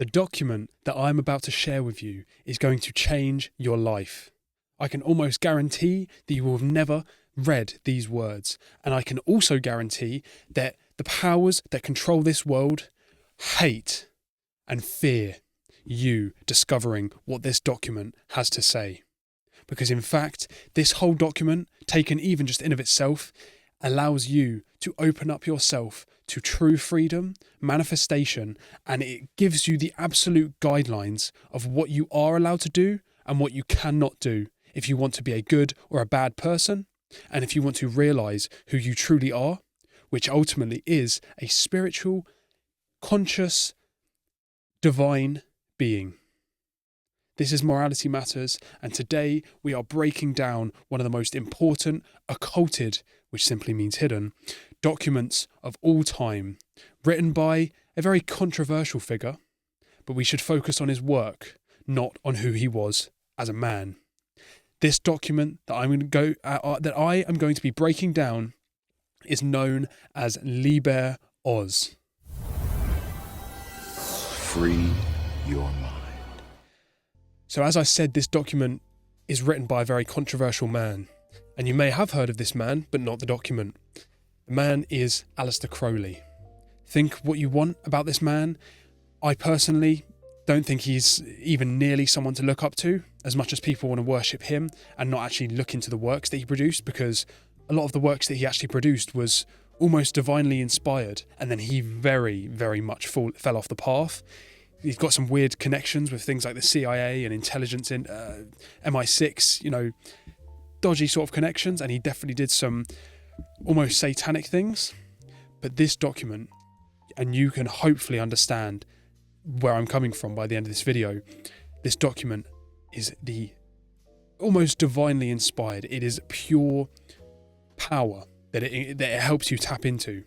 The document that I'm about to share with you is going to change your life. I can almost guarantee that you will have never read these words, and I can also guarantee that the powers that control this world hate and fear you discovering what this document has to say. Because in fact, this whole document, taken even just in of itself, allows you to open up yourself to true freedom, manifestation, and it gives you the absolute guidelines of what you are allowed to do and what you cannot do if you want to be a good or a bad person, and if you want to realize who you truly are, which ultimately is a spiritual, conscious, divine being. This is Morality Matters, and today we are breaking down one of the most important occulted, which simply means hidden, documents of all time, written by a very controversial figure, but we should focus on his work, not on who he was as a man. This document that I am going to be breaking down is known as Liber OZ. Free your mind. So as I said, this document is written by a very controversial man, and you may have heard of this man, but not the document. The man is Aleister Crowley. Think what you want about this man. I personally don't think he's even nearly someone to look up to, as much as people want to worship him and not actually look into the works that he produced, because a lot of the works that he actually produced was almost divinely inspired, and then he very, very much fell off the path. He's got some weird connections with things like the CIA and intelligence in MI6, dodgy sort of connections, and he definitely did some almost satanic things. But this document, and you can hopefully understand where I'm coming from by the end of this video, this document is the almost divinely inspired. It is pure power that it helps you tap into.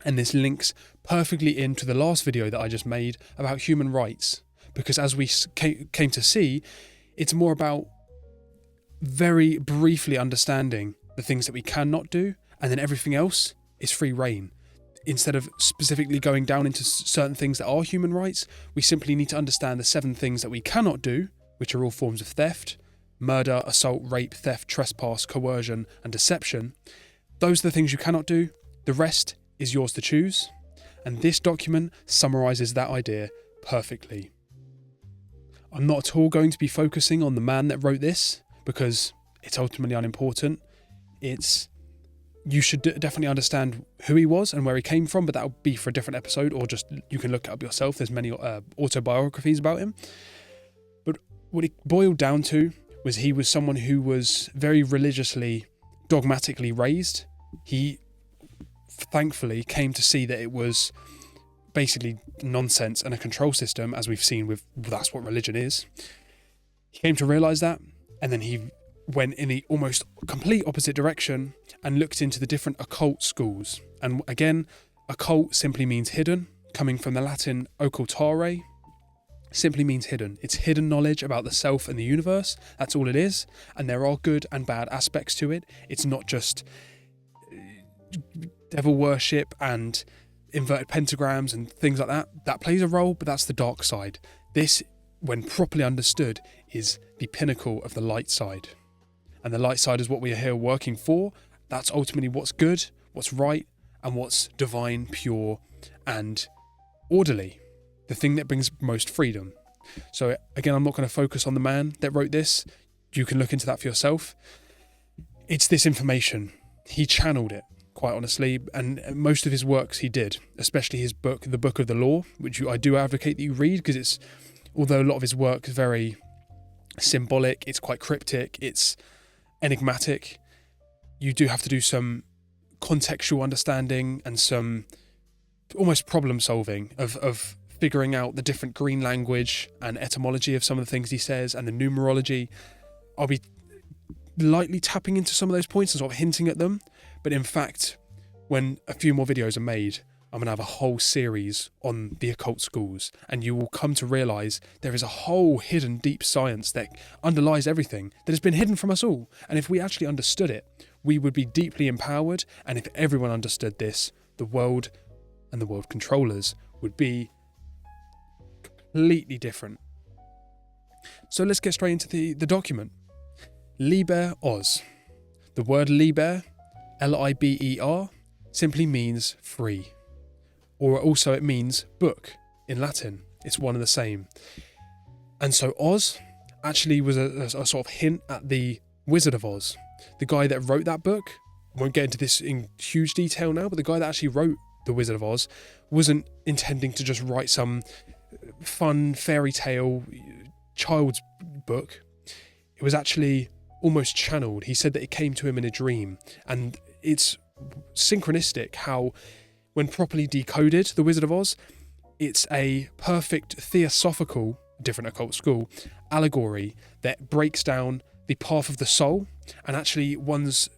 And this links perfectly into the last video that I just made about human rights, because as we came to see, it's more about very briefly understanding the things that we cannot do, and then everything else is free reign. Instead of specifically going down into certain things that are human rights, we simply need to understand the 7 things that we cannot do, which are all forms of theft: murder, assault, rape, theft, trespass, coercion, and deception. Those are the things you cannot do. The rest is yours to choose. And this document summarizes that idea perfectly. I'm not at all going to be focusing on the man that wrote this, because it's ultimately unimportant. You should definitely understand who he was and where he came from, but that'll be for a different episode, or just you can look it up yourself. There's many autobiographies about him. But what it boiled down to was he was someone who was very religiously, dogmatically raised. He thankfully came to see that it was basically nonsense and a control system, as we've seen that's what religion is. He came to realize that, and then he went in the almost complete opposite direction and looked into the different occult schools. And again, occult simply means hidden, coming from the Latin occultare, simply means hidden. It's hidden knowledge about the self and the universe. That's all it is. And there are good and bad aspects to it. It's not just devil worship and inverted pentagrams and things like that. That plays a role, but that's the dark side. This, when properly understood, is the pinnacle of the light side. And the light side is what we are here working for. That's ultimately what's good, what's right, and what's divine, pure, and orderly. The thing that brings most freedom. So again, I'm not going to focus on the man that wrote this. You can look into that for yourself. It's this information. He channeled it, quite honestly, and most of his works he did, especially his book, The Book of the Law, which I do advocate that you read, because although a lot of his work is very symbolic, it's quite cryptic, it's enigmatic, you do have to do some contextual understanding and some almost problem solving of figuring out the different green language and etymology of some of the things he says, and the numerology. I'll be lightly tapping into some of those points and sort of hinting at them, but in fact, when a few more videos are made, I'm going to have a whole series on the occult schools, and you will come to realise there is a whole hidden deep science that underlies everything that has been hidden from us all. And if we actually understood it, we would be deeply empowered. And if everyone understood this, the world and the world controllers would be completely different. So let's get straight into the document. Liber OZ. The word liber, Liber, simply means free. Or also it means book in Latin. It's one and the same. And so Oz actually was a sort of hint at the Wizard of Oz. The guy that wrote that book, won't get into this in huge detail now, but the guy that actually wrote The Wizard of Oz wasn't intending to just write some fun fairy tale child's book. It was actually almost channeled. He said that it came to him in a dream, and it's synchronistic how, when properly decoded, The Wizard of Oz, it's a perfect theosophical, different occult school, allegory that breaks down the path of the soul and actually one's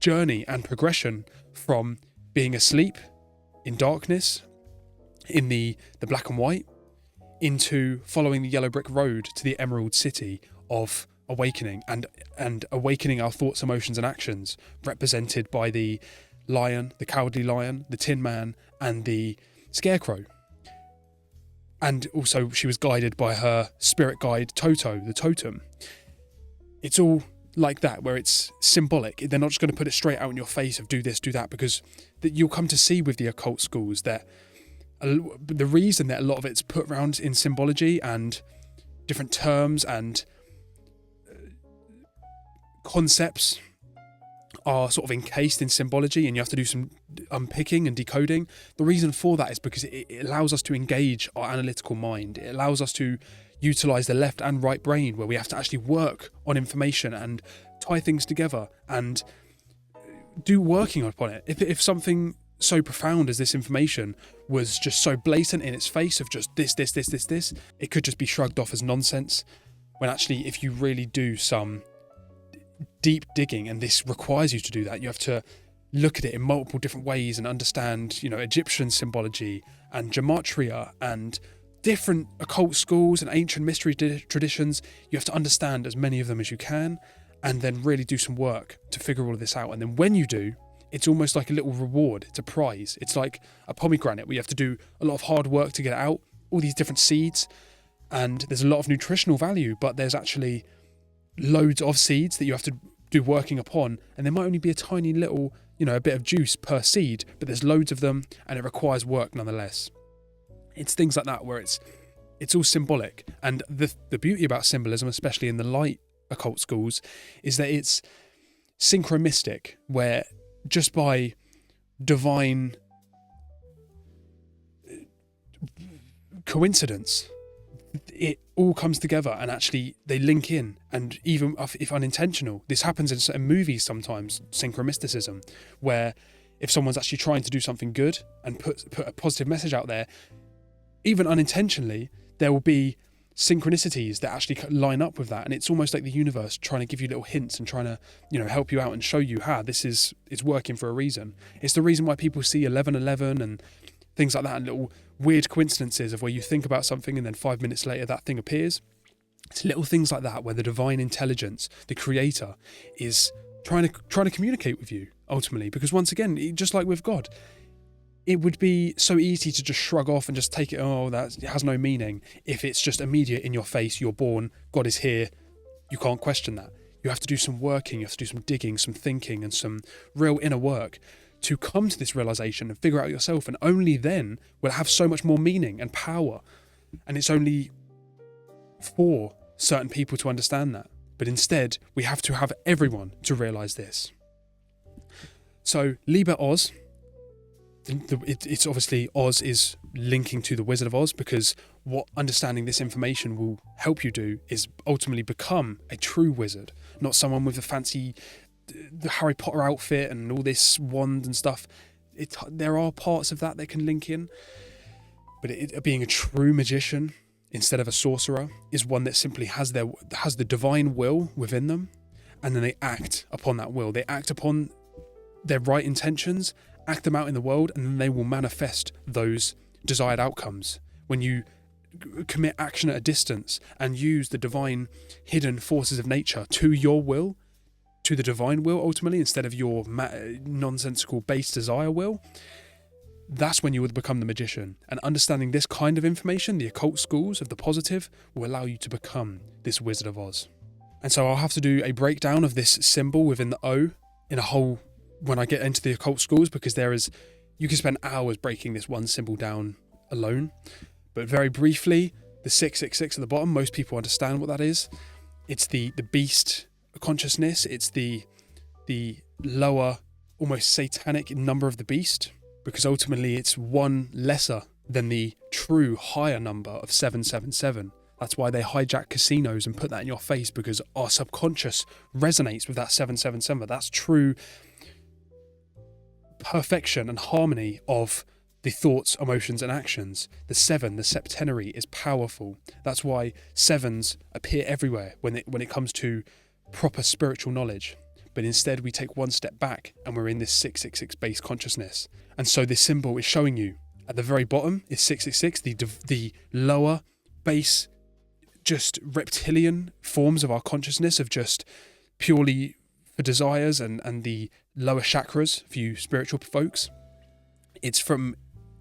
journey and progression from being asleep in darkness, in the black and white, into following the yellow brick road to the Emerald City of awakening and awakening our thoughts, emotions and actions, represented by the lion, the cowardly lion, the tin man and the scarecrow. And also she was guided by her spirit guide Toto, the totem. It's all like that, where it's symbolic. They're not just going to put it straight out in your face of do this, do that, because you'll come to see with the occult schools that the reason that a lot of it's put around in symbology and different terms and concepts are sort of encased in symbology, and you have to do some unpicking and decoding. The reason for that is because it allows us to engage our analytical mind. It allows us to utilize the left and right brain, where we have to actually work on information and tie things together and do working upon it. If something so profound as this information was just so blatant in its face of just this, it could just be shrugged off as nonsense, when actually if you really do some deep digging, and this requires you to do that, you have to look at it in multiple different ways and understand, Egyptian symbology and gematria and different occult schools and ancient mystery traditions. You have to understand as many of them as you can, and then really do some work to figure all of this out. And then when you do, it's almost like a little reward. It's a prize. It's like a pomegranate where you have to do a lot of hard work to get it out, all these different seeds, and there's a lot of nutritional value, but there's actually loads of seeds that you have to do working upon, and there might only be a tiny little, a bit of juice per seed, but there's loads of them and it requires work nonetheless. It's things like that where it's all symbolic. And the beauty about symbolism, especially in the light occult schools, is that it's synchromistic, where just by divine coincidence, it all comes together and actually they link in. And even if unintentional, this happens in movies sometimes, synchromysticism, where if someone's actually trying to do something good and put a positive message out there, even unintentionally, there will be synchronicities that actually line up with that. And it's almost like the universe trying to give you little hints and trying to, help you out and show you how this is working for a reason. It's the reason why people see 11/11 and things like that, and little weird coincidences of where you think about something and then 5 minutes later that thing appears. It's little things like that where the divine intelligence, the creator, is trying to communicate with you ultimately. Because once again, just like with God, it would be so easy to just shrug off and just take it, it has no meaning. If it's just immediate in your face, you're born, God is here, you can't question that. You have to do some working, you have to do some digging, some thinking and some real inner work to come to this realization and figure out yourself, and only then will it have so much more meaning and power. And it's only for certain people to understand that. But instead, we have to have everyone to realize this. So, Liber OZ, it's obviously Oz is linking to the Wizard of Oz, because what understanding this information will help you do is ultimately become a true wizard, not someone with the Harry Potter outfit and all this wand and stuff. There are parts of that can link in, but being a true magician instead of a sorcerer is one that simply has the divine will within them, and then they act upon that will. They act upon their right intentions, act them out in the world, and then they will manifest those desired outcomes. When you commit action at a distance and use the divine hidden forces of nature to your will, to the divine will ultimately, instead of your nonsensical base desire will, that's when you would become the magician. And understanding this kind of information, the occult schools of the positive, will allow you to become this Wizard of Oz. And so I'll have to do a breakdown of this symbol within the O in a whole, when I get into the occult schools, because you can spend hours breaking this one symbol down alone. But very briefly, the 666 at the bottom, most people understand what that is. It's the beast consciousness. It's the lower, almost satanic number of the beast, because ultimately it's one lesser than the true higher number of 777. That's why they hijack casinos and put that in your face, because our subconscious resonates with that 777. That's true perfection and harmony of the thoughts, emotions and actions. The 7, the septenary, is powerful. That's why 7s appear everywhere when it comes to proper spiritual knowledge. But instead we take one step back and we're in this 666 base consciousness. And so this symbol is showing you at the very bottom is 666, the lower base, just reptilian forms of our consciousness, of just purely for desires and the lower chakras for you spiritual folks. It's from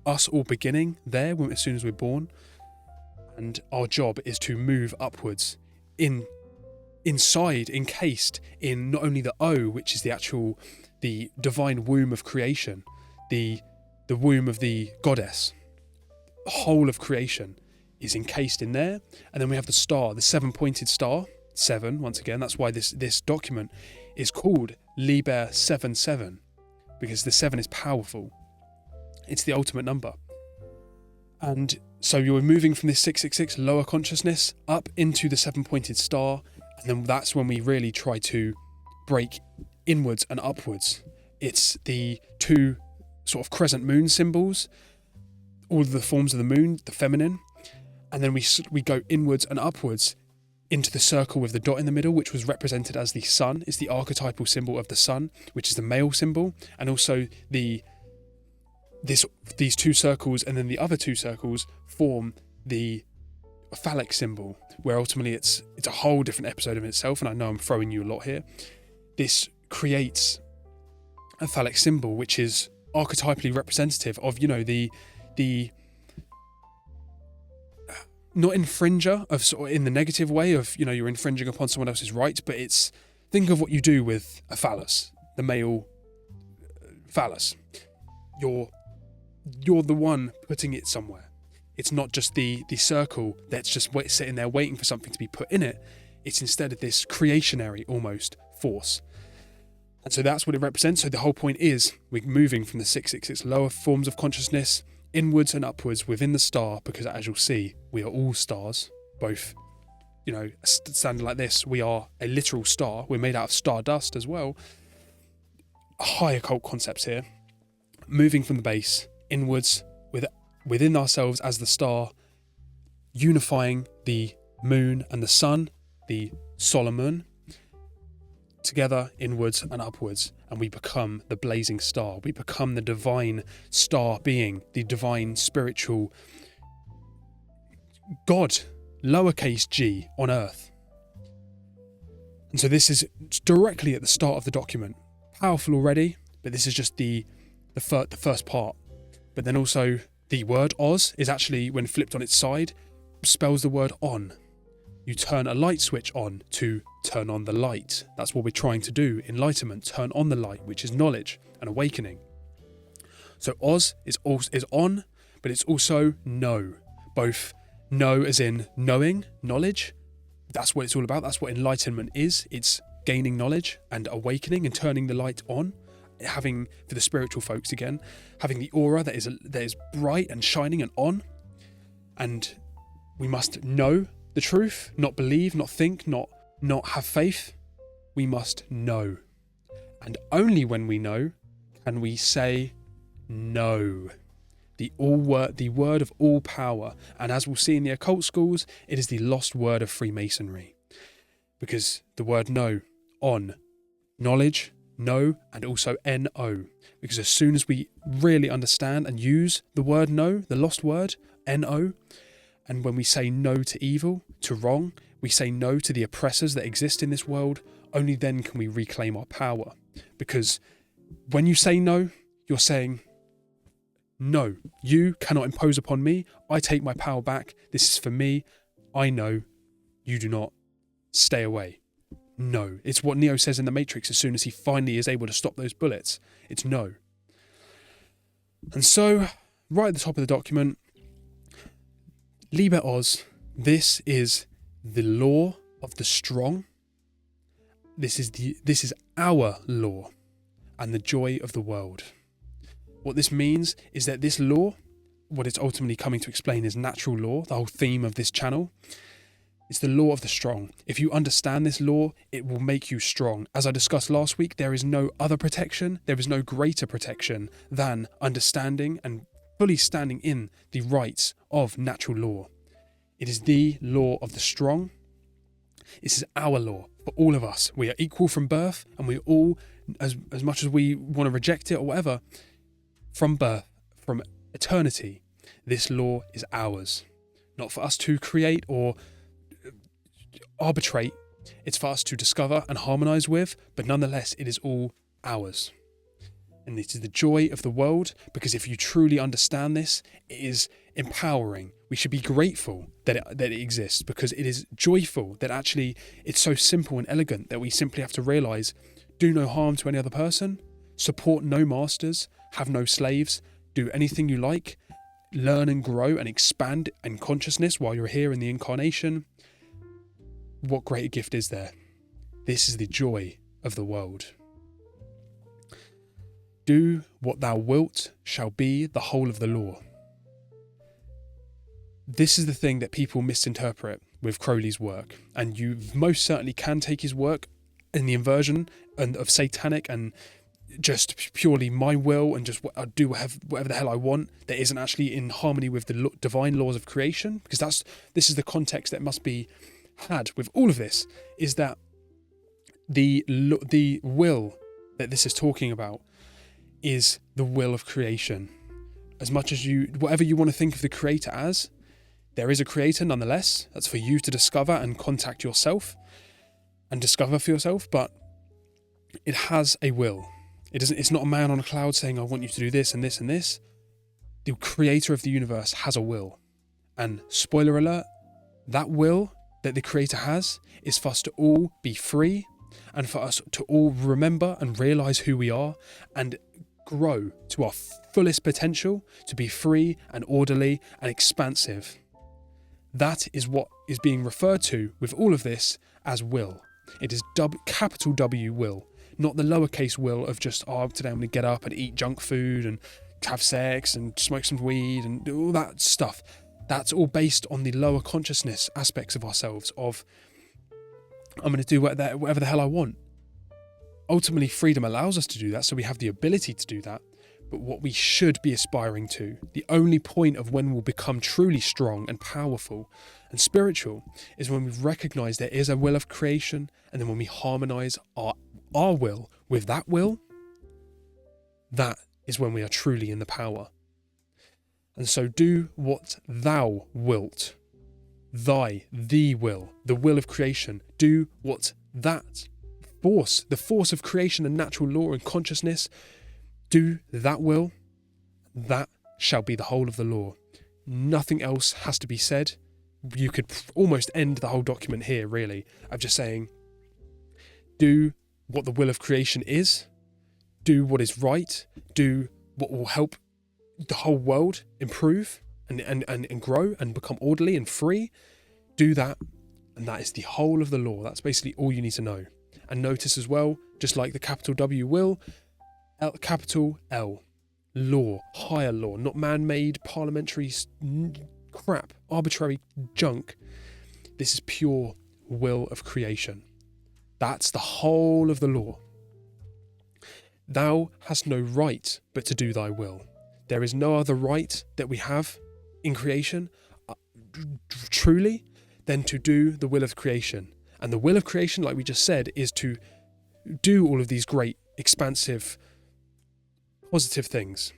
us all beginning there as soon as we're born, and our job is to move upwards inside, encased in not only the O, which is the divine womb of creation, the womb of the goddess. The whole of creation is encased in there. And then we have the star, the 7-pointed star, 7 once again. That's why this document is called Liber 77, because the 7 is powerful. It's the ultimate number. And so you're moving from this 666 lower consciousness up into the 7-pointed star, and then that's when we really try to break inwards and upwards. It's the 2 sort of crescent moon symbols, all of the forms of the moon, the feminine, and then we go inwards and upwards into the circle with the dot in the middle, which was represented as the sun. It's the archetypal symbol of the sun, which is the male symbol, and also these 2 circles and then the other 2 circles form the phallic symbol, where ultimately it's a whole different episode of itself, and I know I'm throwing you a lot here. This creates a phallic symbol which is archetypally representative of, the not infringer of sort of in the negative way of, you're infringing upon someone else's right, but it's, think of what you do with a phallus, the male phallus. You're the one putting it somewhere. It's not just the circle that's just sitting there waiting for something to be put in it. It's instead of this creationary almost force. And so that's what it represents. So the whole point is we're moving from the 666 lower forms of consciousness inwards and upwards within the star, because as you'll see, we are all stars, both, standing like this, we are a literal star. We're made out of stardust as well. High occult concepts here. Moving from the base inwards within ourselves as the star, unifying the moon and the sun, the solar moon, together inwards and upwards, and we become the blazing star. We become the divine star being, the divine spiritual God, lowercase g, on earth. And so this is directly at the start of the document. Powerful already, but this is just the first part. But then also the word Oz is actually, when flipped on its side, spells the word on. You turn a light switch on to turn on the light. That's what we're trying to do. Enlightenment, turn on the light, which is knowledge and awakening. So Oz is on, but it's also know. Both know as in knowing, knowledge. That's what it's all about. That's what enlightenment is. It's gaining knowledge and awakening and turning the light on. Having, for the spiritual folks again, having the aura that is bright and shining and on. And we must know the truth, not believe, not think, not have faith. We must know. And only when we know can we say no. The word of all power. And as we'll see in the occult schools, it is the lost word of Freemasonry. Because the word know, on, knowledge, know, and also N-O. Because as soon as we really understand and use the word know, the lost word, N-O, and when we say no to evil, to wrong, we say no to the oppressors that exist in this world, only then can we reclaim our power. Because when you say no, you're saying, No, you cannot impose upon me. I take my power back. This is for me. I know. You do not. Stay away. No. It's what Neo says in The Matrix as soon as he finally is able to stop those bullets. It's no. And so, right at the top of the document, Liber OZ, this is the law of the strong. This is our law and the joy of the world. What this means is that this law, what it's ultimately coming to explain is natural law, the whole theme of this channel. It's the law of the strong. If you understand this law, it will make you strong. As I discussed last week, there is no other protection, there is no greater protection than understanding and fully standing in the rights of natural law. It is the law of the strong. This is our law for all of us. We are equal from birth, and we all, as much as we want to reject it or whatever, from birth, from eternity, this law is ours. Not for us to create or arbitrate, it's for us to discover and harmonise with, but nonetheless it is all ours. And it is the joy of the world, because if you truly understand this, it is empowering. We should be grateful that it exists, because it is joyful that actually it's so simple and elegant that we simply have to realise, do no harm to any other person, support no masters, have no slaves, do anything you like, learn and grow and expand in consciousness while you're here in the incarnation. What greater gift is there? This is the joy of the world. Do what thou wilt shall be the whole of the law. This is the thing that people misinterpret with Crowley's work, and you most certainly can take his work in the inversion of satanic and just purely my will and just I do whatever the hell I want that isn't actually in harmony with the divine laws of creation, because this is the context that must be had with all of this, is that the will that this is talking about is the will of creation. As much as whatever you want to think of the creator as, there is a creator nonetheless. That's for you to discover and contact yourself and discover for yourself, but it has a will. It's not a man on a cloud saying, I want you to do this and this and this. The creator of the universe has a will. And spoiler alert, that will that the creator has is for us to all be free and for us to all remember and realize who we are and grow to our fullest potential to be free and orderly and expansive. That is what is being referred to with all of this as will. It is capital W will, not the lowercase will of just, today I'm going to get up and eat junk food and have sex and smoke some weed and all that stuff. That's all based on the lower consciousness aspects of ourselves of, I'm going to do whatever the hell I want. Ultimately, freedom allows us to do that, so we have the ability to do that. But what we should be aspiring to, the only point of when we'll become truly strong and powerful and spiritual, is when we recognise there is a will of creation, and then when we harmonise our will with that will, that is when we are truly in the power. And so do what thou wilt, the will of creation. Do what that force, the force of creation and natural law and consciousness, do that will, that shall be the whole of the law. Nothing else has to be said. You could almost end the whole document here, really, of just saying, do what the will of creation is, do what is right, do what will help the whole world improve and grow and become orderly and free. Do that, and that is the whole of the law. That's basically all you need to know. And notice as well, just like the capital W will, capital L, law, higher law, not man-made parliamentary crap, arbitrary junk. This is pure will of creation. That's the whole of the law. Thou hast no right but to do thy will. There is no other right that we have in creation, truly, than to do the will of creation. And the will of creation, like we just said, is to do all of these great, expansive, positive things.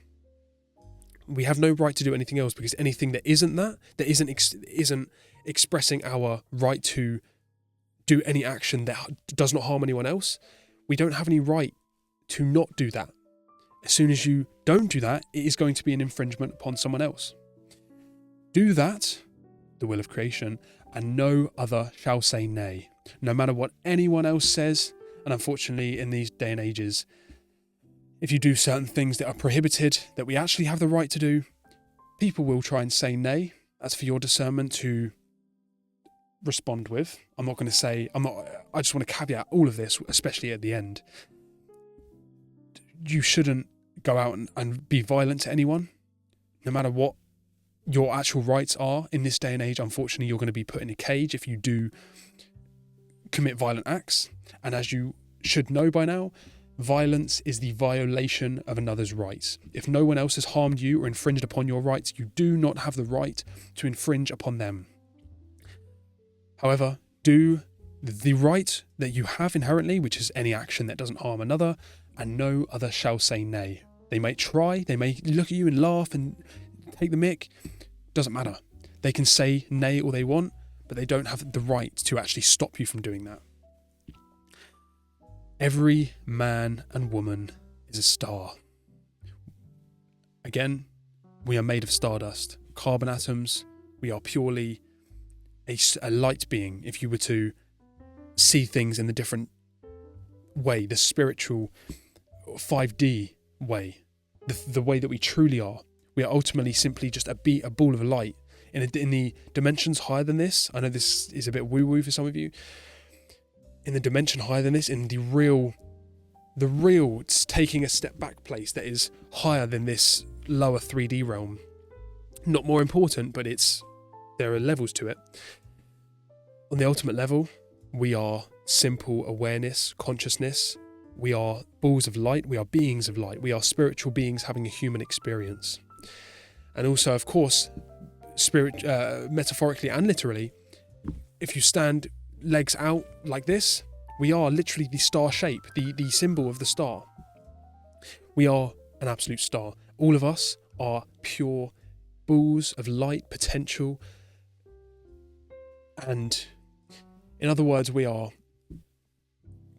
We have no right to do anything else, because anything that isn't isn't expressing our right to do any action that does not harm anyone else, we don't have any right to not do that. As soon as you don't do that, it is going to be an infringement upon someone else. Do that, the will of creation, and no other shall say nay. No matter what anyone else says, and unfortunately in these day and ages, if you do certain things that are prohibited, that we actually have the right to do, people will try and say nay. That's for your discernment to respond with. I just want to caveat all of this, especially at the end. You shouldn't go out and be violent to anyone, no matter what your actual rights are. In this day and age, unfortunately, you're going to be put in a cage if you do commit violent acts. And as you should know by now, violence is the violation of another's rights. If no one else has harmed you or infringed upon your rights, you do not have the right to infringe upon them. However, do the right that you have inherently, which is any action that doesn't harm another, and no other shall say nay. They may try, they may look at you and laugh and take the mick. Doesn't matter. They can say nay all they want, but they don't have the right to actually stop you from doing that. Every man and woman is a star. Again, we are made of stardust, carbon atoms. We are purely a light being. If you were to see things in the different way, the spiritual 5D way, the way that we truly are, we are ultimately simply just a ball of light. In the dimensions higher than this, I know this is a bit woo-woo for some of you, in the dimension higher than this, in the real taking a step back place that is higher than this lower 3D realm. Not more important, but there are levels to it. On the ultimate level, we are simple awareness, consciousness. We are balls of light. We are beings of light. We are spiritual beings having a human experience. And also, of course, metaphorically and literally, if you stand legs out like this, we are literally the star shape, the symbol of the star. We are an absolute star. All of us are pure balls of light, potential. And in other words, we are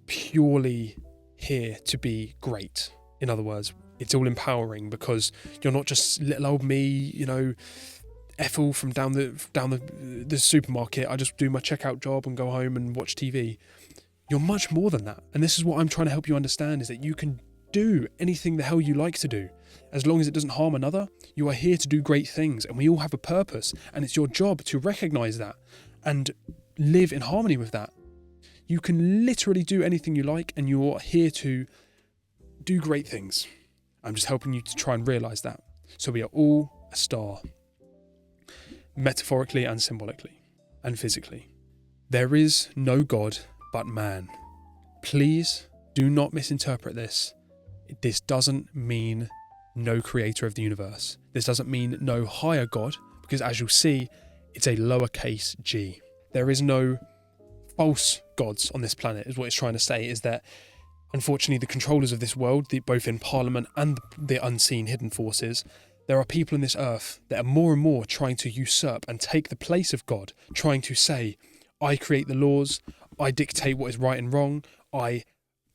purely here to be great. In other words, it's all empowering because you're not just little old me, Ethel from down the supermarket. I just do my checkout job and go home and watch TV. You're much more than that. And this is what I'm trying to help you understand, is that you can do anything the hell you like to do. As long as it doesn't harm another, you are here to do great things, and we all have a purpose, and it's your job to recognize that and live in harmony with that. You can literally do anything you like, and you're here to do great things. I'm just helping you to try and realize that. So we are all a star, metaphorically and symbolically and physically. There is no God but man. Please do not misinterpret this. This doesn't mean no creator of the universe. This doesn't mean no higher God, because as you'll see, it's a lowercase g. There is no false gods on this planet, is what it's trying to say, is that unfortunately the controllers of this world, both in Parliament and the unseen hidden forces, there are people in this earth that are more and more trying to usurp and take the place of God, trying to say, I create the laws, I dictate what is right and wrong, I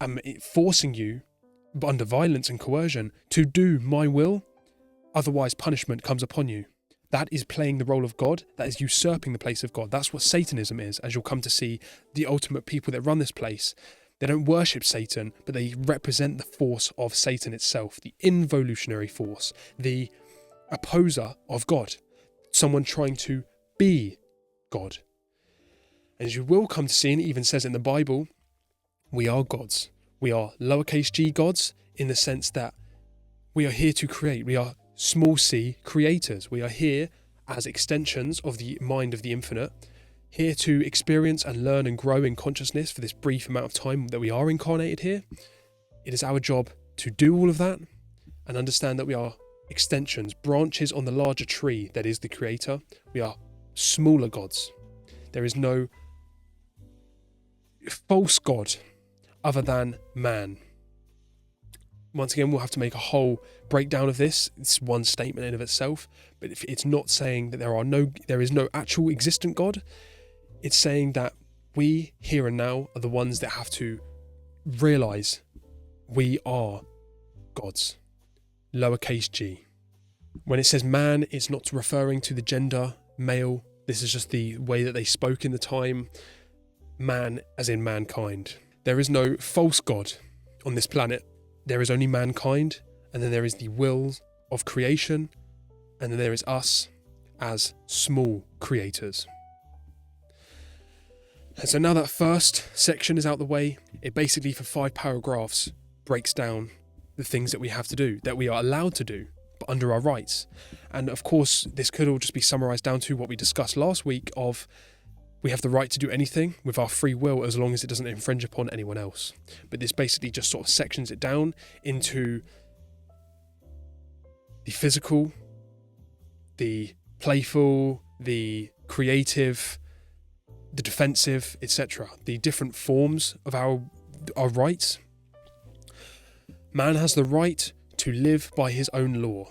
am forcing you under violence and coercion to do my will, otherwise punishment comes upon you. That is playing the role of God. That is usurping the place of God. That's what Satanism is, as you'll come to see. The ultimate people that run this place, they don't worship Satan, but they represent the force of Satan itself, the involutionary force, the opposer of God, someone trying to be God. And as you will come to see, and it even says in the Bible, we are gods. We are lowercase g gods, in the sense that we are here to create. We are small c creators. We are here as extensions of the mind of the infinite, here to experience and learn and grow in consciousness for this brief amount of time that we are incarnated here. It is our job to do all of that and understand that we are extensions, branches on the larger tree that is the creator. We are smaller gods. There is no false god other than man. Once again, we'll have to make a whole breakdown of this. It's one statement in of itself, but if it's not saying that there is no actual existent God. It's saying that we here and now are the ones that have to realize we are gods. lowercase g. When it says man, it's not referring to the gender male. This is just the way that they spoke in the time. Man as in mankind. There is no false god on this planet. There is only mankind, and then there is the will of creation, and then there is us as small creators. And so now that first section is out the way, it basically for 5 paragraphs breaks down the things that we have to do, that we are allowed to do, but under our rights. And of course, this could all just be summarised down to what we discussed last week of we have the right to do anything with our free will as long as it doesn't infringe upon anyone else. But this basically just sort of sections it down into the physical, the playful, the creative, the defensive, etc. The different forms of our rights. Man has the right to live by his own law.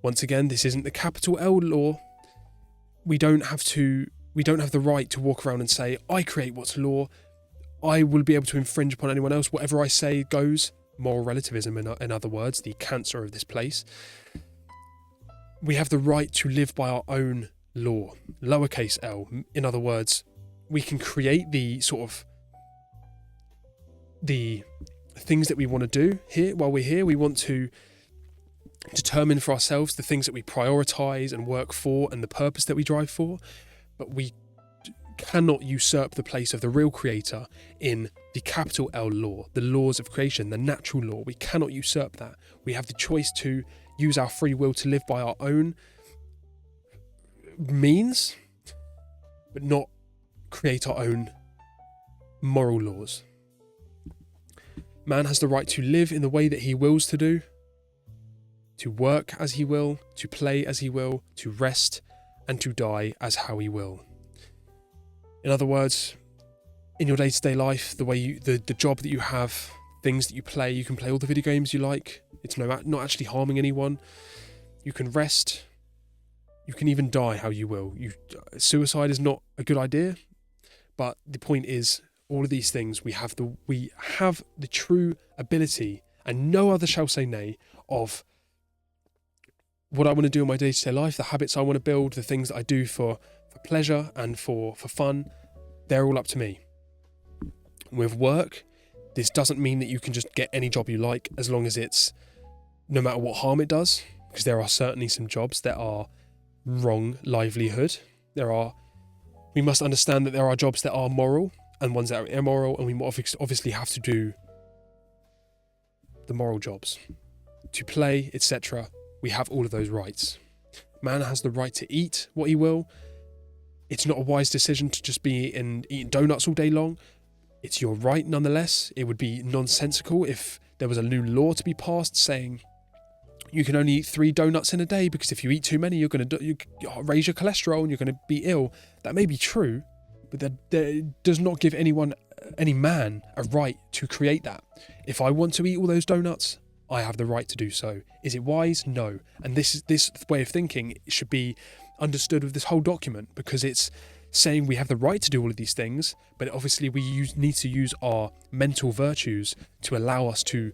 Once again, this isn't the capital L law. We don't have the right to walk around and say, I create what's law. I will be able to infringe upon anyone else. Whatever I say goes. Moral relativism, in other words, the cancer of this place. We have the right to live by our own law. Lowercase l. In other words, we can create the sort of the things that we want to do here while we're here. We want to determine for ourselves the things that we prioritise and work for and the purpose that we drive for. But we cannot usurp the place of the real creator in the capital L law, the laws of creation, the natural law. We cannot usurp that. We have the choice to use our free will to live by our own means, but not create our own moral laws. Man has the right to live in the way that he wills to do, to work as he will, to play as he will, to rest and to die as how he will. In other words, in your day-to-day life, the way the job that you have, things that you can play all the video games you like. It's not actually harming anyone. You can rest. You can even die how you will. Suicide is not a good idea, but the point is, all of these things we have the true ability, and no other shall say nay, of what I want to do in my day-to-day life, the habits I want to build, the things that I do for pleasure and for fun, they're all up to me. With work, this doesn't mean that you can just get any job you like as long as it's no matter what harm it does, because there are certainly some jobs that are wrong livelihood. We must understand that there are jobs that are moral and ones that are immoral, and we obviously have to do the moral jobs. To play, etc., we have all of those rights. Man has the right to eat what he will. It's not a wise decision to just be eating donuts all day long. It's your right nonetheless. It would be nonsensical if there was a new law to be passed saying you can only eat 3 donuts in a day because if you eat too many, you're going to raise your cholesterol and you're going to be ill. That may be true, but that does not give any man a right to create that. If I want to eat all those donuts, I have the right to do so. Is it wise? No. And this way of thinking should be understood with this whole document, because it's saying we have the right to do all of these things, but obviously we need to use our mental virtues to allow us to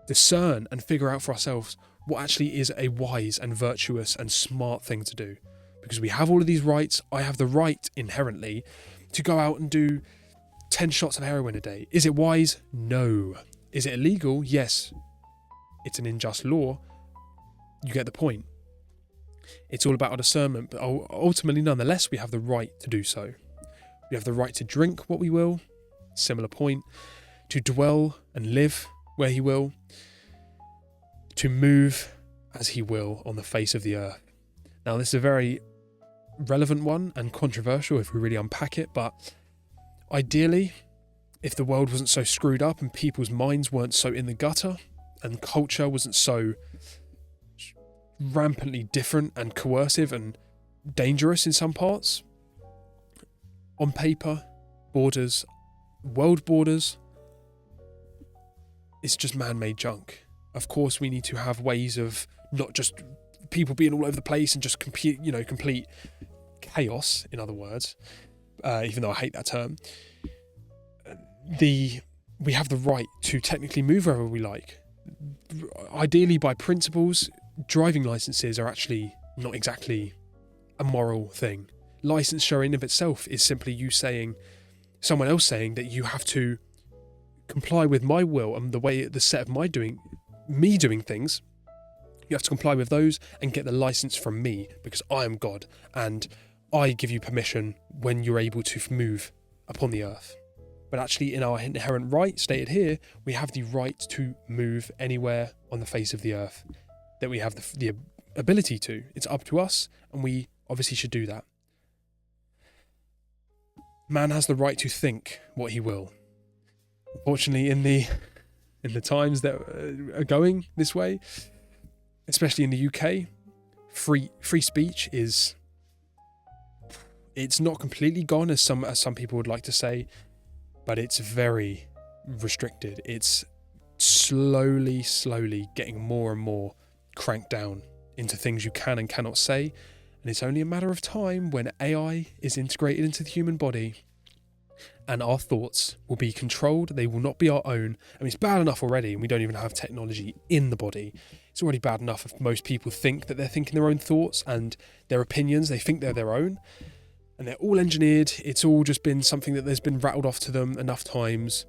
discern and figure out for ourselves what actually is a wise and virtuous and smart thing to do. Because we have all of these rights. I have the right inherently to go out and do 10 shots of heroin a day. Is it wise? No. Is it illegal? Yes. It's an unjust law. You get the point. It's all about our discernment, but ultimately, nonetheless, we have the right to do so. We have the right to drink what we will, similar point, to dwell and live where he will, to move as he will on the face of the earth. Now, this is a very relevant one and controversial if we really unpack it, but ideally, if the world wasn't so screwed up and people's minds weren't so in the gutter and culture wasn't so rampantly different and coercive and dangerous in some parts, on paper, world borders, it's just man-made junk. Of course, we need to have ways of not just people being all over the place and just complete chaos, in other words, even though I hate that term. We have the right to technically move wherever we like. Ideally, by principles, driving licenses are actually not exactly a moral thing. Licensure in of itself is simply you saying, someone else saying that you have to comply with my will and the set of me doing things. You have to comply with those and get the license from me because I am God and I give you permission when you're able to move upon the earth. But actually, in our inherent right stated here, we have the right to move anywhere on the face of the earth that we have the ability to. It's up to us, and we obviously should do that. Man has the right to think what he will. Unfortunately, in the times that are going this way, especially in the UK, free speech it's not completely gone as some people would like to say, but it's very restricted. It's slowly getting more and more cranked down into things you can and cannot say, and it's only a matter of time when AI is integrated into the human body and our thoughts will be controlled. They will not be our own. I mean, it's bad enough already, and we don't even have technology in the body. It's already bad enough if most people think that they're thinking their own thoughts and their opinions. They think they're their own, and they're all engineered. It's all just been something that has been rattled off to them enough times.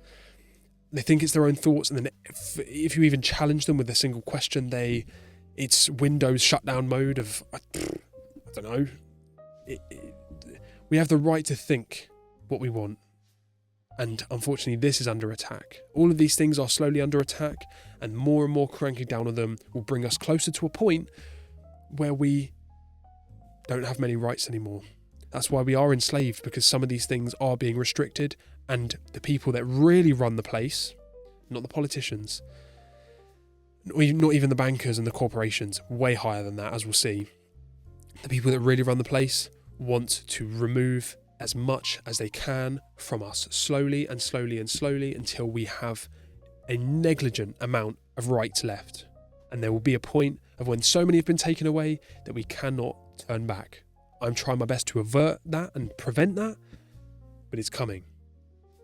They think it's their own thoughts, and then if you even challenge them with a single question, it's Windows shutdown mode of, I don't know. We have the right to think what we want. And unfortunately, this is under attack. All of these things are slowly under attack, and more cranking down on them will bring us closer to a point where we don't have many rights anymore. That's why we are enslaved, because some of these things are being restricted, and the people that really run the place, not the politicians, not even the bankers and the corporations, way higher than that, as we'll see. The people that really run the place want to remove as much as they can from us, slowly until we have a negligent amount of rights left. And there will be a point of when so many have been taken away that we cannot turn back. I'm trying my best to avert that and prevent that, but it's coming.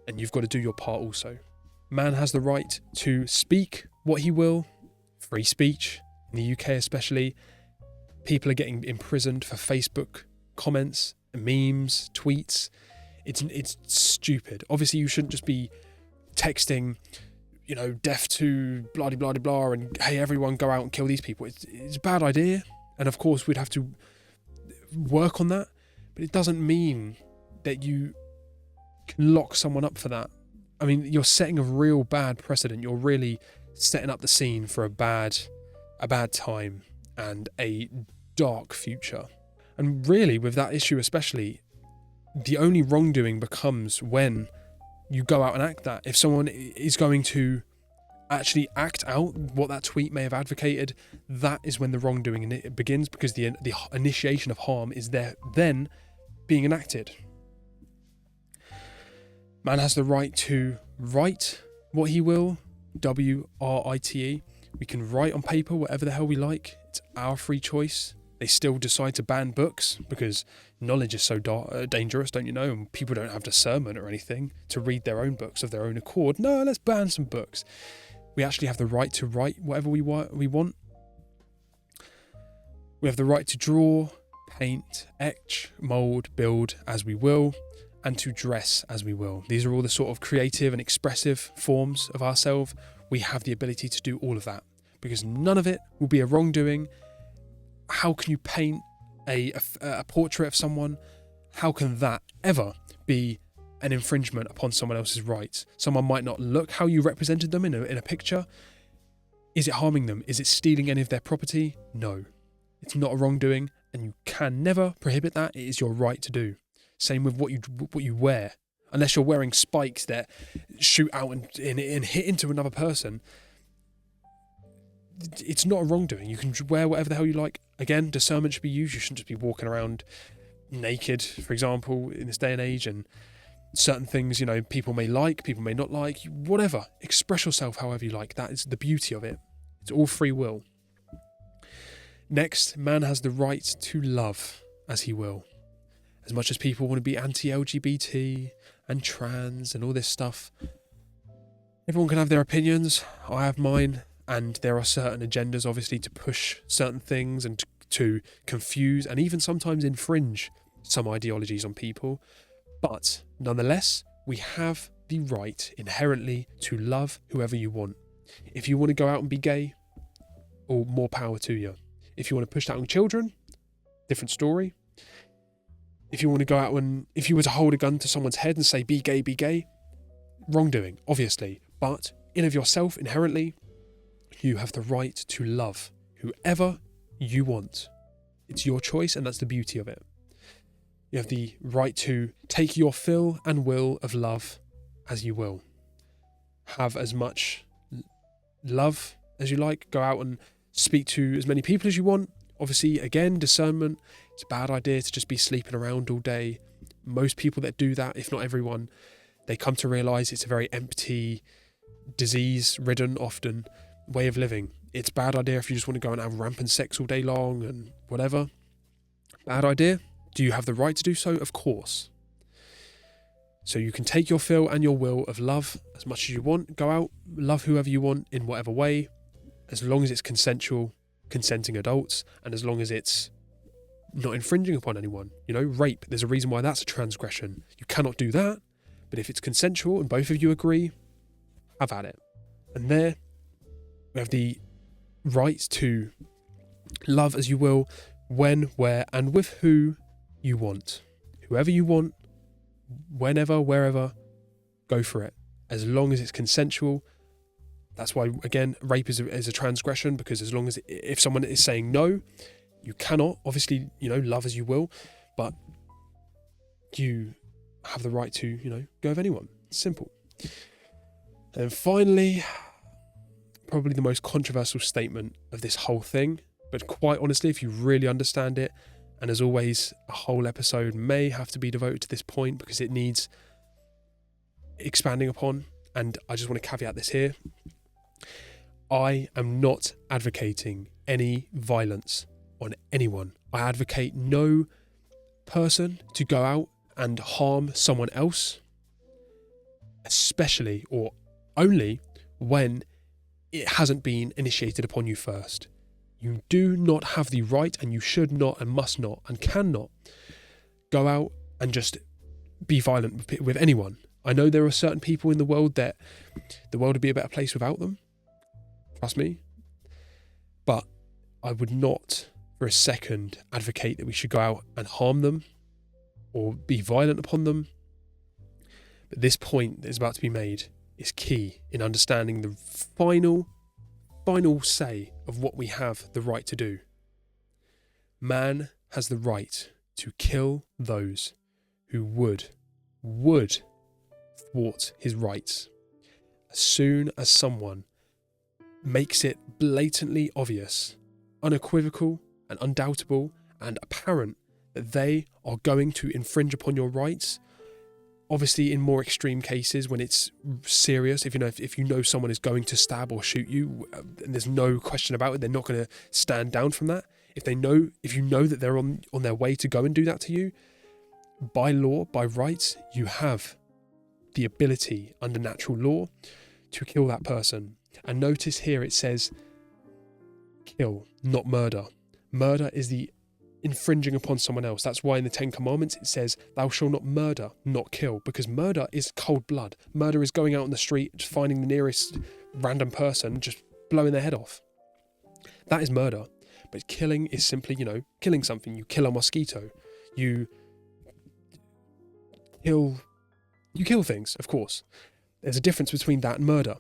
And you've got to do your part also. Man has the right to speak what he will. Free speech, in the UK especially. People are getting imprisoned for Facebook comments, memes, tweets. It's stupid. Obviously, you shouldn't just be texting, death to blah blah blah blah, and hey, everyone go out and kill these people. It's a bad idea, and of course we'd have to work on that. But it doesn't mean that you can lock someone up for that. I mean, you're setting a real bad precedent. You're really setting up the scene for a bad time and a dark future. And really, with that issue especially, the only wrongdoing becomes when you go out and act that. If someone is going to actually act out what that tweet may have advocated, that is when the wrongdoing begins, because the initiation of harm is there then being enacted. Man has the right to write what he will, WRITE. We can write on paper whatever the hell we like. It's our free choice. They still decide to ban books because knowledge is so dangerous, don't you know? And people don't have discernment or anything to read their own books of their own accord. No, let's ban some books. We actually have the right to write whatever we want. We have the right to draw, paint, etch, mould, build as we will, and to dress as we will. These are all the sort of creative and expressive forms of ourselves. We have the ability to do all of that because none of it will be a wrongdoing. How can you paint a portrait of someone? How can that ever be an infringement upon someone else's rights? Someone might not look how you represented them in a picture. Is it harming them? Is it stealing any of their property? No. It's not a wrongdoing, and you can never prohibit that. It is your right to do. Same with what you wear. Unless you're wearing spikes that shoot out and hit into another person, it's not a wrongdoing. You can wear whatever the hell you like. Again, discernment should be used. You shouldn't just be walking around naked, for example, in this day and age. And certain things, people may like, people may not like, whatever. Express yourself however you like. That is the beauty of it. It's all free will. Next, man has the right to love as he will. As much as people want to be anti-LGBT and trans and all this stuff, everyone can have their opinions. I have mine. and there are certain agendas, obviously, to push certain things and to confuse and even sometimes infringe some ideologies on people. But nonetheless, we have the right inherently to love whoever you want. If you want to go out and be gay, all more power to you. If you want to push that on children, different story. If you want to go out and, if you were to hold a gun to someone's head and say, be gay, wrongdoing, obviously. But in of yourself, inherently, you have the right to love whoever you want. It's your choice, and that's the beauty of it. You have the right to take your fill and will of love as you will. Have as much love as you like. Go out and speak to as many people as you want. Obviously, again, discernment. It's a bad idea to just be sleeping around all day. Most people that do that, if not everyone, they come to realise it's a very empty, disease-ridden, often, way of living. It's a bad idea if you just want to go and have rampant sex all day long and whatever. Bad idea. Do you have the right to do so? Of course. So you can take your fill and your will of love as much as you want. Go out, love whoever you want in whatever way, as long as it's consensual, consenting adults, and as long as it's not infringing upon anyone. You know, rape, there's a reason why that's a transgression. You cannot do that, but if it's consensual and both of you agree, have at it. And there, we have the right to love as you will, when, where, and with who you want. Whoever you want, whenever, wherever, go for it. As long as it's consensual. That's why, again, rape is a transgression, because as long as, if someone is saying no, you cannot, obviously, you know, love as you will, but you have the right to, you know, go with anyone. It's simple. And finally, probably the most controversial statement of this whole thing, but quite honestly, if you really understand it, and as always, a whole episode may have to be devoted to this point because it needs expanding upon, and I just want to caveat this here. I am not advocating any violence on anyone. I advocate no person to go out and harm someone else, especially or only when it hasn't been initiated upon you first. You do not have the right, and you should not and must not and cannot go out and just be violent with anyone. I know there are certain people in the world that the world would be a better place without them. Trust me. But I would not for a second advocate that we should go out and harm them or be violent upon them. But this point that is about to be made is key in understanding the final say of what we have the right to do. Man has the right to kill those who would thwart his rights. As soon as someone makes it blatantly obvious, unequivocal and undoubtable and apparent that they are going to infringe upon your rights, obviously in more extreme cases when it's serious, if you know someone is going to stab or shoot you, and there's no question about it, they're not going to stand down from that. If you know that they're on their way to go and do that to you, by law, by rights, you have the ability under natural law to kill that person. And notice here it says kill, not murder. Murder is the infringing upon someone else. That's why in the 10 Commandments it says thou shalt not murder, not kill, because murder is cold blood. Murder is going out on the street, just finding the nearest random person, just blowing their head off. That is murder. But killing is simply, killing something. You kill a mosquito. You kill things, of course. There's a difference between that and murder.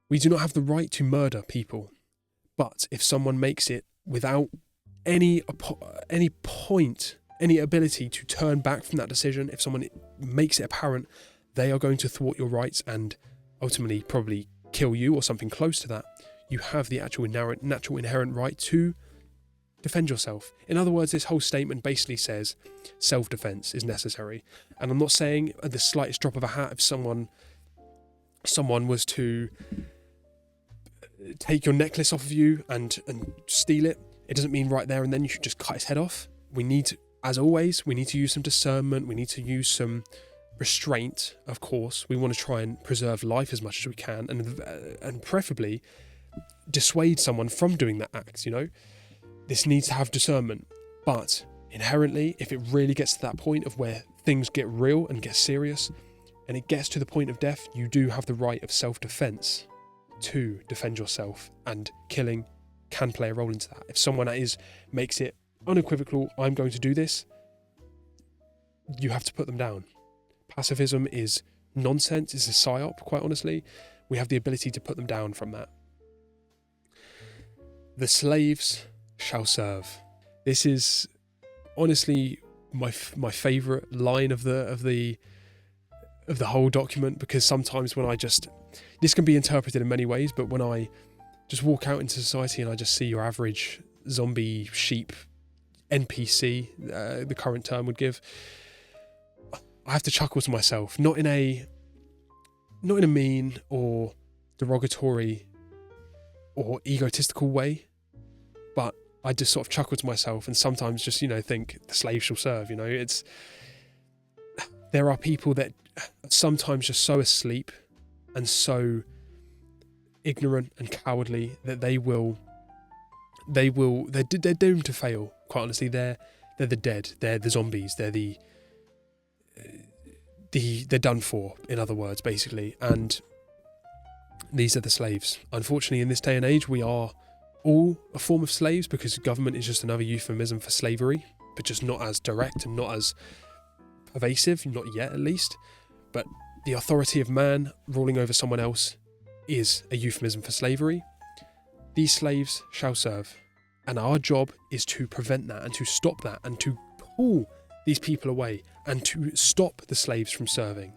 We do not have the right to murder people. But if someone makes it without any point, any ability to turn back from that decision, if someone makes it apparent, they are going to thwart your rights and ultimately probably kill you or something close to that. You have the actual natural inherent right to defend yourself. In other words, this whole statement basically says self-defense is necessary. And I'm not saying at the slightest drop of a hat, if someone was to take your necklace off of you and steal it, it doesn't mean right there and then you should just cut his head off. As always, we need to use some discernment. We need to use some restraint, of course. We want to try and preserve life as much as we can, and preferably dissuade someone from doing that act, you know? This needs to have discernment. But inherently, if it really gets to that point of where things get real and get serious, and it gets to the point of death, you do have the right of self-defense to defend yourself, and killing can play a role into that. If someone makes it unequivocal, I'm going to do this, you have to put them down. Pacifism is nonsense, it's a psyop, quite honestly. We have the ability to put them down from that. The slaves shall serve. This is honestly my favourite line of the whole document, because sometimes when this can be interpreted in many ways, but when I just walk out into society and I just see your average zombie sheep NPC, the current term would give, I have to chuckle to myself, not in a mean or derogatory or egotistical way, but I just sort of chuckle to myself and sometimes just, think the slave shall serve, there are people that sometimes just so asleep and so ignorant and cowardly that they're doomed to fail. Quite honestly, they're the dead, they're the zombies, they're they're done for, in other words, basically. And these are the slaves. Unfortunately, in this day and age, we are all a form of slaves, because government is just another euphemism for slavery, but just not as direct and not as pervasive, not yet at least. But the authority of man ruling over someone else is a euphemism for slavery. These slaves shall serve, and our job is to prevent that and to stop that and to pull these people away and to stop the slaves from serving.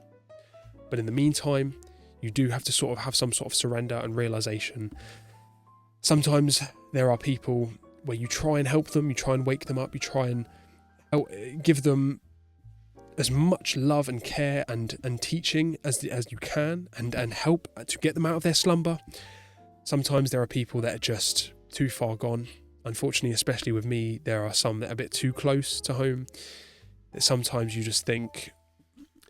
But in the meantime, you do have to sort of have some sort of surrender and realization. Sometimes there are people where you try and help them, you try and wake them up, you try and give them as much love and care and teaching as you can, and help to get them out of their slumber. Sometimes there are people that are just too far gone. Unfortunately, especially with me, there are some that are a bit too close to home. That sometimes you just think,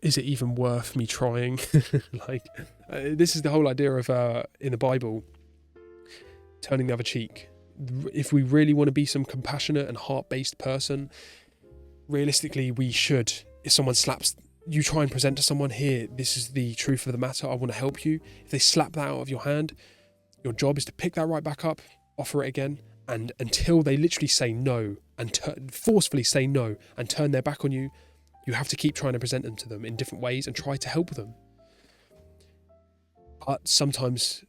is it even worth me trying? This is the whole idea of, in the Bible, turning the other cheek. If we really want to be some compassionate and heart-based person, realistically, we should. If someone slaps, you try and present to someone, here, this is the truth of the matter, I want to help you. If they slap that out of your hand, your job is to pick that right back up, offer it again, and until they literally say no, and forcefully say no, and turn their back on you, you have to keep trying to present them to them in different ways and try to help them. But sometimes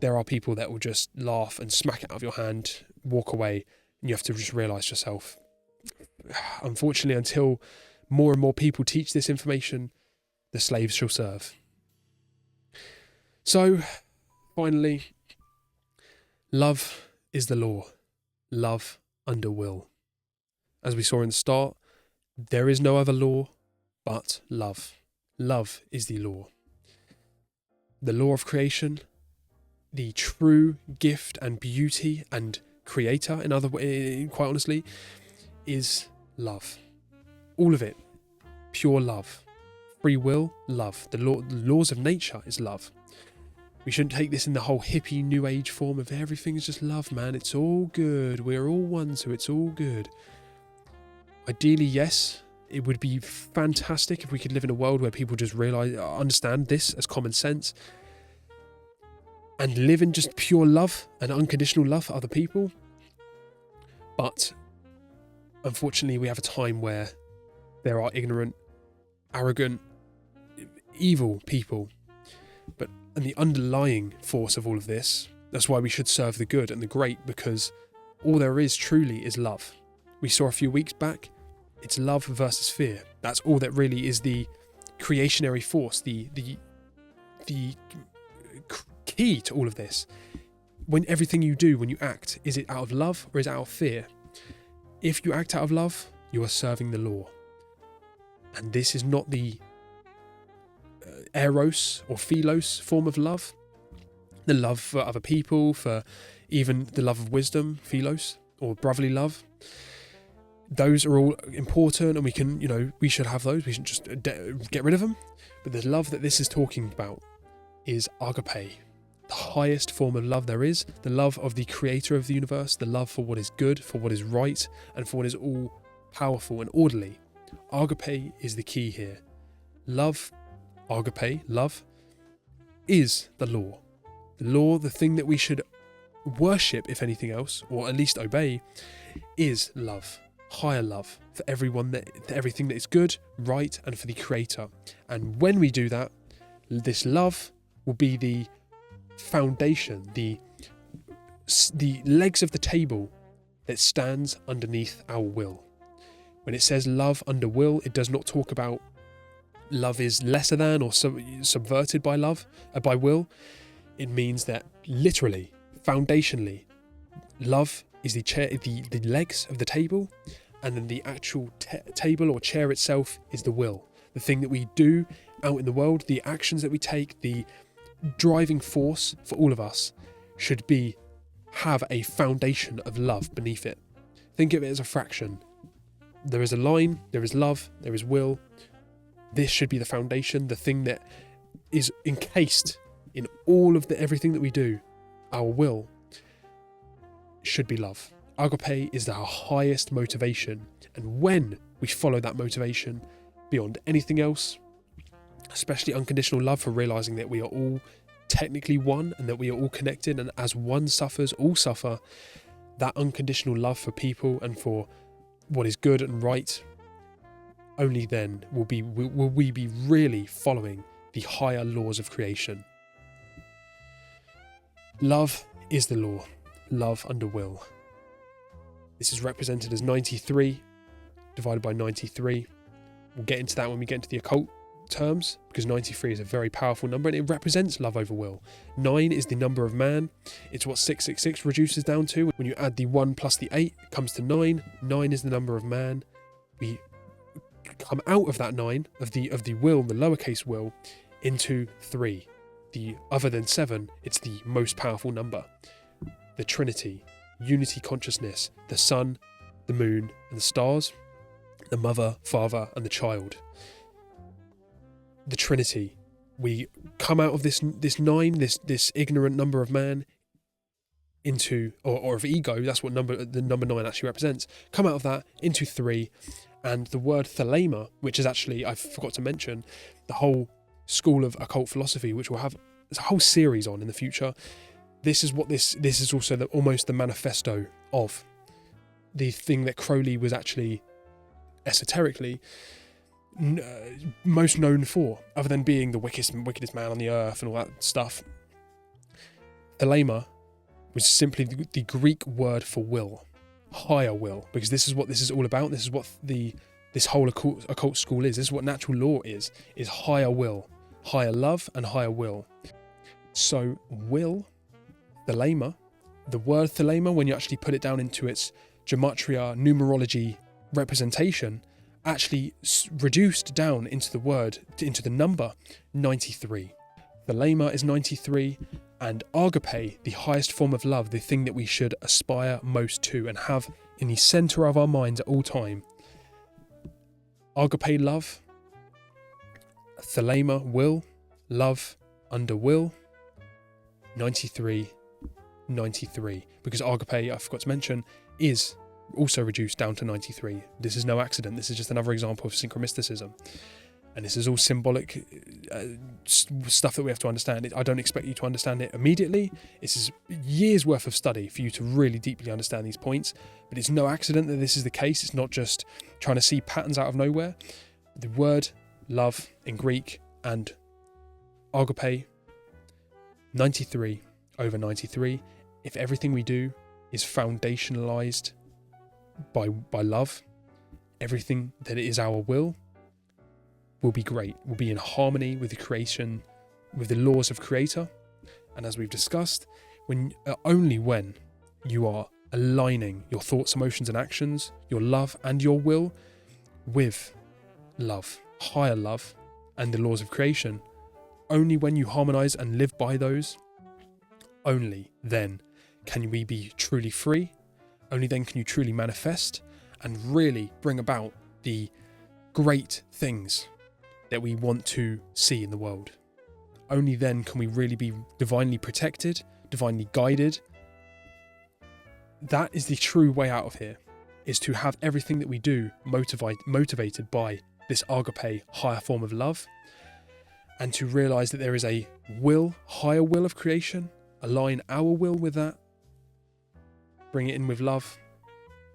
there are people that will just laugh and smack it out of your hand, walk away, and you have to just realise yourself. Unfortunately, until more and more people teach this information, the slaves shall serve. So, finally, love is the law. Love under will. As we saw in the start, there is no other law but love. Love is the law. The law of creation, the true gift and beauty and creator, in other way, quite honestly, is love. All of it, pure love. Free will, love. The laws of nature is love. We shouldn't take this in the whole hippie new age form of everything is just love, man. It's all good. We're all one, so it's all good. Ideally, yes, it would be fantastic if we could live in a world where people just understand this as common sense and live in just pure love and unconditional love for other people. But unfortunately, we have a time where there are ignorant, arrogant, evil people. And the underlying force of all of this, that's why we should serve the good and the great, because all there is truly is love. We saw a few weeks back, it's love versus fear. That's all that really is the creationary force, the key to all of this. When everything you do, when you act, is it out of love or is it out of fear? If you act out of love, you are serving the law. And this is not the eros or philos form of love. The love for other people, for even the love of wisdom, philos, or brotherly love. Those are all important, and we can, we should have those. We shouldn't just get rid of them. But the love that this is talking about is agape, the highest form of love there is, the love of the creator of the universe, the love for what is good, for what is right, and for what is all powerful and orderly. Agape is the key here. Love, agape, love, is the law. The law, the thing that we should worship, if anything else, or at least obey, is love. Higher love for everyone, for everything that is good, right, and for the creator. And when we do that, this love will be the foundation, the legs of the table that stands underneath our will. When it says love under will, it does not talk about love is lesser than or subverted by by will. It means that literally, foundationally, love is the legs of the table, and then the actual table or chair itself is the will. The thing that we do out in the world, the actions that we take, the driving force for all of us should have a foundation of love beneath it. Think of it as a fraction. There is a line, there is love, there is will. This should be the foundation, the thing that is encased in all of everything that we do. Our will should be love. Agape is our highest motivation, and when we follow that motivation beyond anything else, especially unconditional love, for realizing that we are all technically one and that we are all connected, and as one suffers, all suffer, that unconditional love for people and for what is good and right, only then will we be really following the higher laws of creation. Love is the law. Love under will. This is represented as 93 divided by 93. We'll get into that when we get into the occult terms, because 93 is a very powerful number and it represents love over will. 9 is the number of man. It's what 666 reduces down to. When you add the 1 plus the 8, it comes to 9. 9 is the number of man. We come out of that 9, of the will, the lowercase will, into 3. The other than 7, it's the most powerful number. The Trinity, unity consciousness, the sun, the moon, and the stars, the mother, father, and the child. The Trinity. We come out of this 9, this ignorant number of man, into or of ego. That's what the number 9 actually represents. Come out of that into 3, and the word Thelema, which is actually, I forgot to mention, the whole school of occult philosophy, which we'll have a whole series on in the future. This is also almost the manifesto of the thing that Crowley was actually esoterically most known for, other than being the wickedest man on the earth and all that stuff. Thelema was simply the Greek word for will, higher will, because this is what this is all about. This is what this whole occult school is. This is what natural law is higher will, higher love, and higher will. So will, Thelema, the word Thelema, when you actually put it down into its gematria numerology representation, actually reduced down into the number 93. Thelema is 93, and agape, the highest form of love, the thing that we should aspire most to and have in the center of our minds at all time. Agape love, Thelema will, love under will, 93, 93. Because agape, I forgot to mention, is also reduced down to 93. This is no accident. This is just another example of synchromysticism. And this is all symbolic stuff that we have to understand. I don't expect you to understand it immediately. This is years worth of study for you to really deeply understand these points. But it's no accident that this is the case. It's not just trying to see patterns out of nowhere. The word love in Greek and agape, 93 over 93. If everything we do is foundationalized by love, everything that is our will be great, will be in harmony with the creation, with the laws of creator. And as we've discussed, only when you are aligning your thoughts, emotions, and actions, your love and your will with love, higher love, and the laws of creation, only when you harmonize and live by those, only then can we be truly free. Only then can you truly manifest and really bring about the great things that we want to see in the world. only then can we really be divinely protected, divinely guided. That is the true way out of here, is to have everything that we do motivated by this agape, higher form of love, and to realise that there is a will, higher will of creation. Align our will with that, bring it in with love,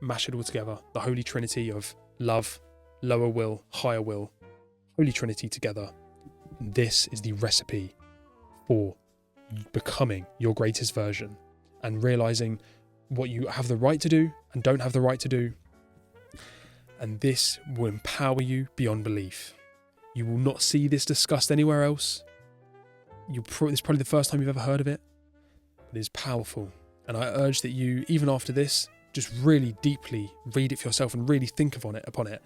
mash it all together. The Holy Trinity of love, lower will, higher will, Holy Trinity together. This is the recipe for becoming your greatest version and realising what you have the right to do and don't have the right to do. And this will empower you beyond belief. You will not see this discussed anywhere else. It's probably the first time you've ever heard of it. It is powerful. And I urge that you, even after this, just really deeply read it for yourself and really think upon it.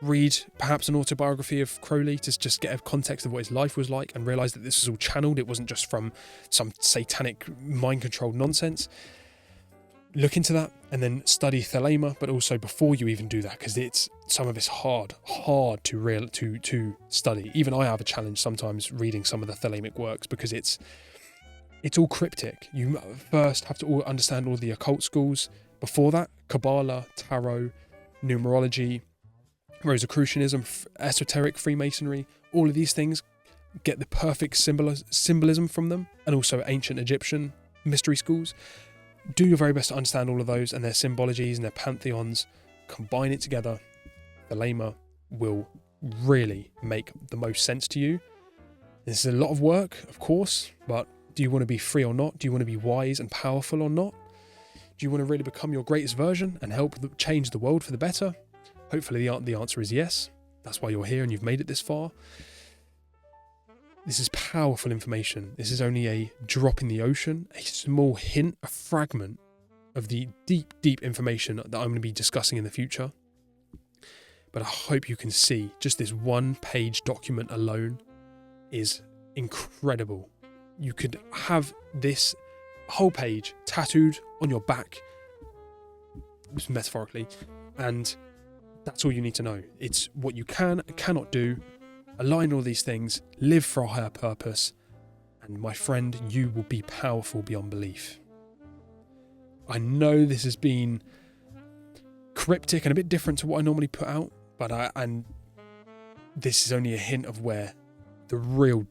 Read perhaps an autobiography of Crowley to just get a context of what his life was like and realise that this was all channeled. It wasn't just from some satanic mind-controlled nonsense. Look into that and then study Thelema, but also before you even do that, because some of it's hard to study. Even I have a challenge sometimes reading some of the Thelemic works because it's all cryptic. You first have to understand all the occult schools. Before that, Kabbalah, Tarot, numerology, Rosicrucianism, esoteric Freemasonry, all of these things, get the perfect symbolism from them, and also ancient Egyptian mystery schools. Do your very best to understand all of those and their symbologies and their pantheons. Combine it together. Thelema will really make the most sense to you. This is a lot of work, of course, but do you want to be free or not? Do you want to be wise and powerful or not? Do you want to really become your greatest version and help change the world for the better? Hopefully the answer is yes. That's why you're here and you've made it this far. This is powerful information. This is only a drop in the ocean, a small hint, a fragment of the deep, deep information that I'm going to be discussing in the future. But I hope you can see just this one-page document alone is incredible. You could have this whole page tattooed on your back, metaphorically, and that's all you need to know. It's what you can and cannot do. Align all these things, live for a higher purpose, and my friend, you will be powerful beyond belief. I know this has been cryptic and a bit different to what I normally put out, but this is only a hint of where the real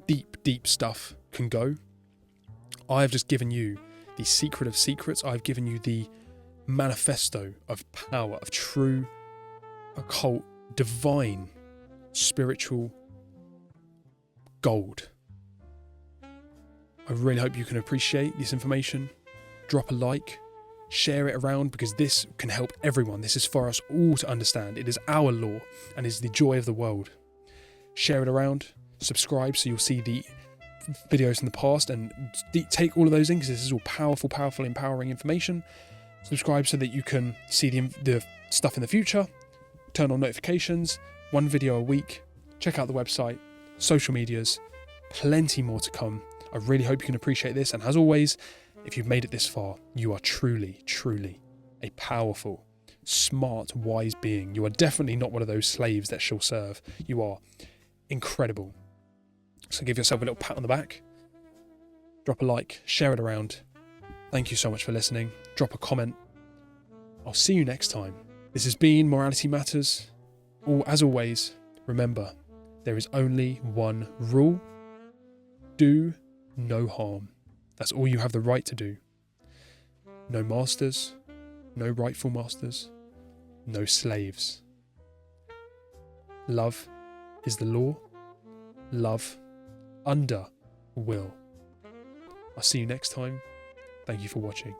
deep, deep stuff can go. I've just given you the Secret of Ssecrets. I've given you the manifesto of power, of true, occult, divine, spiritual gold. I really hope you can appreciate this information. Drop a like, share it around, because this can help everyone. This is for us all to understand. It is our law and is the joy of the world. Share it around, subscribe so you'll see the videos in the past and take all of those in, because this is all powerful, empowering information. Subscribe so that you can see the stuff in the future. Turn on notifications. 1 video a week. Check out the website, social medias, plenty more to come. I really hope you can appreciate this. And as always, if you've made it this far, you are truly, truly a powerful, smart, wise being. You are definitely not one of those slaves that shall serve. You are incredible. So give yourself a little pat on the back. Drop a like, share it around. Thank you so much for listening. Drop a comment. I'll see you next time. This has been Morality Matters. As always, remember, there is only one rule. Do no harm. That's all you have the right to do. No masters, no rightful masters, no slaves. Love is the law. Love under will. I'll see you next time. Thank you for watching.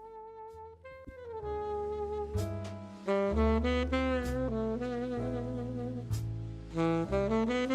Thank you.